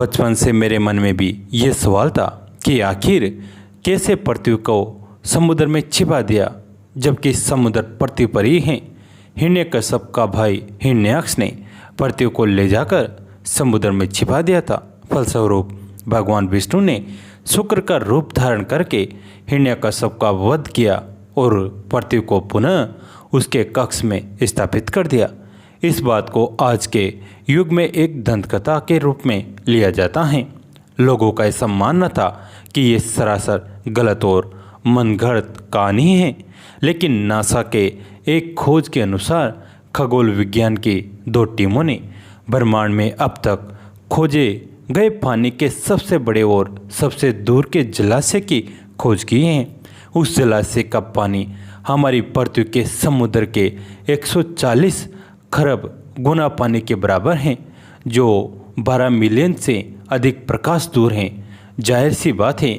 बचपन से मेरे मन में भी ये सवाल था कि आखिर कैसे पृथ्वी को समुद्र में छिपा दिया, जबकि समुद्र पृथ्वी पर ही है। हिरण्यकश्यप का भाई हिरण्याक्ष ने पृथ्वी को ले जाकर समुद्र में छिपा दिया था। फलस्वरूप भगवान विष्णु ने शुक्र का रूप धारण करके हिरण्यकश्यप का वध किया और पृथ्वी को पुनः उसके कक्ष में स्थापित कर दिया। इस बात को आज के युग में एक दंतकथा के रूप में लिया जाता है। लोगों का ऐसा मानना था कि ये सरासर गलत और मनगढ़ंत कहानी है, लेकिन नासा के एक खोज के अनुसार खगोल विज्ञान की 2 टीमों ने ब्रह्मांड में अब तक खोजे गए पानी के सबसे बड़े और सबसे दूर के जलाशय की खोज की है। उस जलाशय का पानी हमारी पृथ्वी के समुद्र के 140 खरब गुना पानी के बराबर हैं, जो 12 मिलियन से अधिक प्रकाश दूर हैं। जाहिर सी बात है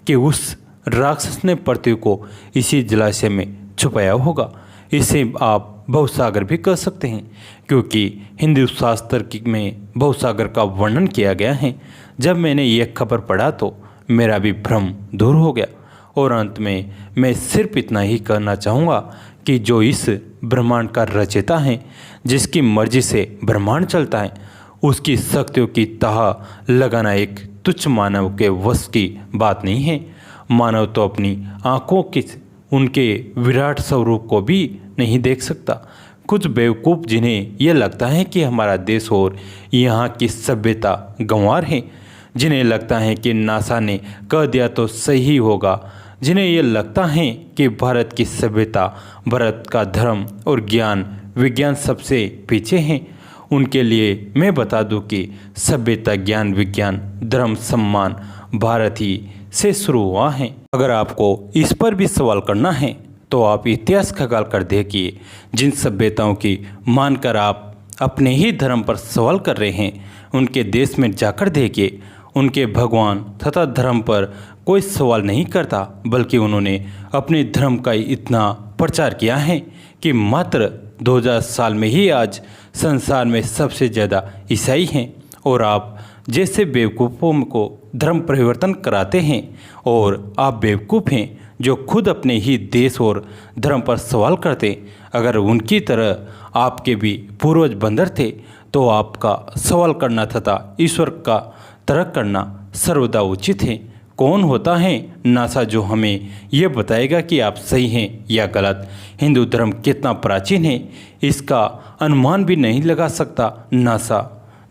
कि उस राक्षस ने पृथ्वी को इसी जलाशय में छुपाया होगा। इसे आप भवसागर भी कह सकते हैं, क्योंकि हिंदू शास्त्र में भवसागर का वर्णन किया गया है। जब मैंने यह खबर पढ़ा तो मेरा भी भ्रम दूर हो गया। और अंत में मैं सिर्फ इतना ही कहना चाहूँगा कि जो इस ब्रह्मांड का रचयिता है, जिसकी मर्जी से ब्रह्मांड चलता है, उसकी शक्तियों की तह लगाना एक तुच्छ मानव के वश की बात नहीं है। मानव तो अपनी आँखों की उनके विराट स्वरूप को भी नहीं देख सकता। कुछ बेवकूफ़ जिन्हें यह लगता है कि हमारा देश और यहाँ की सभ्यता गंवार है, जिन्हें लगता है कि नासा ने कह दिया तो सही होगा, जिन्हें यह लगता है कि भारत की सभ्यता, भारत का धर्म और ज्ञान विज्ञान सबसे पीछे हैं, उनके लिए मैं बता दूं कि सभ्यता, ज्ञान, विज्ञान, धर्म, सम्मान भारत ही से शुरू हुआ है। अगर आपको इस पर भी सवाल करना है तो आप इतिहास खगाल कर देखिए। जिन सभ्यताओं की मानकर आप अपने ही धर्म पर सवाल कर रहे हैं, उनके देश में जाकर देखिए। उनके भगवान तथा धर्म पर कोई सवाल नहीं करता, बल्कि उन्होंने अपने धर्म का इतना प्रचार किया है कि मात्र 2000 साल में ही आज संसार में सबसे ज़्यादा ईसाई हैं। और आप जैसे बेवकूफ़ों को धर्म परिवर्तन कराते हैं, और आप बेवकूफ़ हैं जो खुद अपने ही देश और धर्म पर सवाल करते। अगर उनकी तरह आपके भी पूर्वज बंदर थे तो आपका सवाल करना तथा ईश्वर का तर्क करना सर्वदा उचित है। कौन होता है नासा जो हमें यह बताएगा कि आप सही हैं या गलत? हिंदू धर्म कितना प्राचीन है, इसका अनुमान भी नहीं लगा सकता नासा।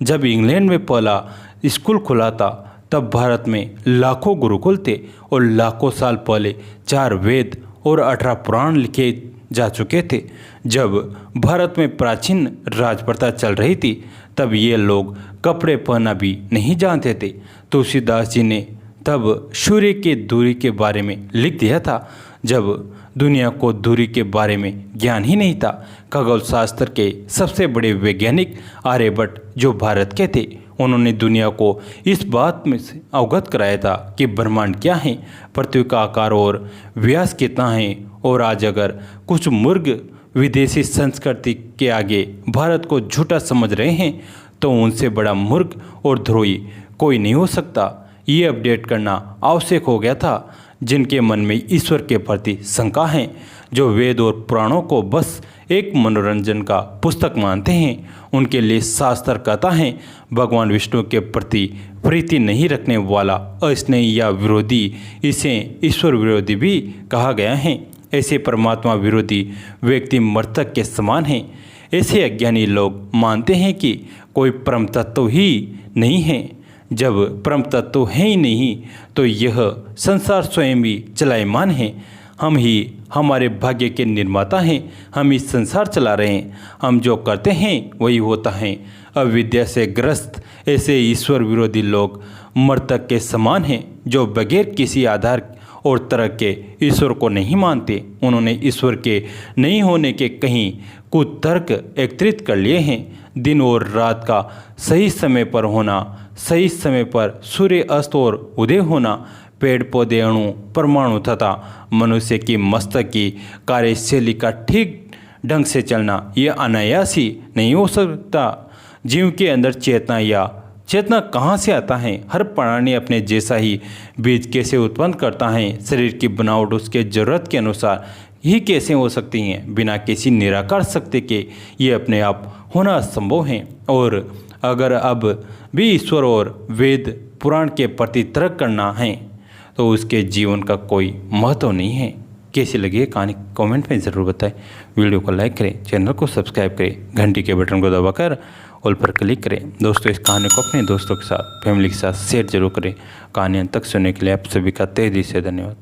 जब इंग्लैंड में पहला स्कूल खुला था, तब भारत में लाखों गुरुकुल थे और लाखों साल पहले 4 वेद और 18 पुराण लिखे जा चुके थे। जब भारत में प्राचीन राजप्रथा चल रही थी, तब ये लोग कपड़े पहनना भी नहीं जानते थे। तुलसीदास जी ने तब सूर्य के दूरी के बारे में लिख दिया था, जब दुनिया को दूरी के बारे में ज्ञान ही नहीं था। खगोल शास्त्र के सबसे बड़े वैज्ञानिक आर्यभट्ट, जो भारत के थे, उन्होंने दुनिया को इस बात में से अवगत कराया था कि ब्रह्मांड क्या है, पृथ्वी का आकार और व्यास कितना है। और आज अगर कुछ मूर्ख विदेशी संस्कृति के आगे भारत को झूठा समझ रहे हैं, तो उनसे बड़ा मूर्ख और द्रोही कोई नहीं हो सकता। ये अपडेट करना आवश्यक हो गया था। जिनके मन में ईश्वर के प्रति शंका है, जो वेद और पुराणों को बस एक मनोरंजन का पुस्तक मानते हैं, उनके लिए शास्त्र कहता है भगवान विष्णु के प्रति प्रीति नहीं रखने वाला अस्नेही या विरोधी, इसे ईश्वर विरोधी भी कहा गया है। ऐसे परमात्मा विरोधी व्यक्ति मृतक के समान हैं। ऐसे अज्ञानी लोग मानते हैं कि कोई परम तत्व ही नहीं है। जब परम तत्व है ही नहीं, तो यह संसार स्वयं ही चलायमान है। हम ही हमारे भाग्य के निर्माता हैं, हम इस संसार चला रहे हैं। हम जो करते हैं वही होता है। अविद्या से ग्रस्त ऐसे ईश्वर विरोधी लोग मृतक के समान हैं, जो बगैर किसी आधार और तर्क के ईश्वर को नहीं मानते। उन्होंने ईश्वर के नहीं होने के कहीं कुछ तर्क एकत्रित कर लिए हैं। दिन और रात का सही समय पर होना, सही समय पर सूर्य अस्त और उदय होना, पेड़ पौधे, अणु, परमाणु तथा मनुष्य की मस्तक की कार्यशैली का ठीक ढंग से चलना, यह अनायास ही नहीं हो सकता। जीव के अंदर चेतना या चेतना कहाँ से आता है, हर प्राणी अपने जैसा ही बीज कैसे उत्पन्न करता है, शरीर की बनावट उसके ज़रूरत के अनुसार ही कैसे हो सकती हैं, बिना किसी निराकार शक्ति के ये अपने आप होना असंभव है। और अगर अब भी ईश्वर और वेद पुराण के प्रति तर्क करना है तो उसके जीवन का कोई महत्व नहीं है। कैसी लगी है कहानी कमेंट में ज़रूर बताएं। वीडियो को लाइक करें, चैनल को सब्सक्राइब करें, घंटी के बटन को दबाकर ऑल पर क्लिक करें। दोस्तों इस कहानी को अपने दोस्तों के साथ, फैमिली के साथ शेयर जरूर करें। कहानी अंत तक सुनने के लिए आप सभी का तहे दिल से धन्यवाद।